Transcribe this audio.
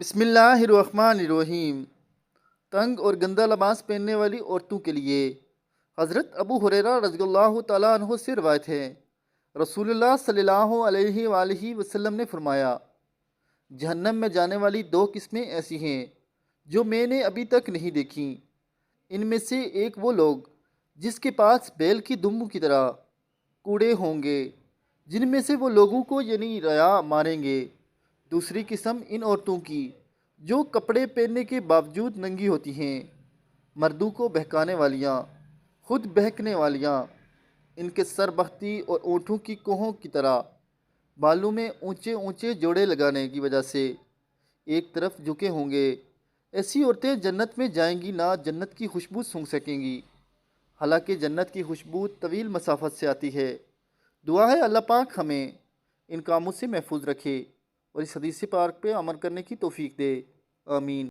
بسم اللہ الرحمن الرحیم۔ تنگ اور گندا لباس پہننے والی عورتوں کے لیے حضرت ابو ہریرہ رضی اللہ تعالیٰ عنہ سے روایت ہے، رسول اللہ صلی اللہ علیہ وآلہ وسلم نے فرمایا، جہنم میں جانے والی دو قسمیں ایسی ہیں جو میں نے ابھی تک نہیں دیکھیں۔ ان میں سے ایک وہ لوگ جس کے پاس بیل کی دمبوں کی طرح کوڑے ہوں گے، جن میں سے وہ لوگوں کو یعنی ریا ماریں گے۔ دوسری قسم ان عورتوں کی جو کپڑے پہننے کے باوجود ننگی ہوتی ہیں، مردوں کو بہکانے والیاں، خود بہکنے والیاں، ان کے سر بختی اور اونٹوں کی کوہوں کی طرح بالوں میں اونچے اونچے جوڑے لگانے کی وجہ سے ایک طرف جھکے ہوں گے۔ ایسی عورتیں جنت میں جائیں گی نہ جنت کی خوشبو سونگھ سکیں گی، حالانکہ جنت کی خوشبو طویل مسافت سے آتی ہے۔ دعا ہے اللہ پاک ہمیں ان کاموں سے محفوظ رکھے اور اس حدیث پاک پہ عمل کرنے کی توفیق دے، آمین۔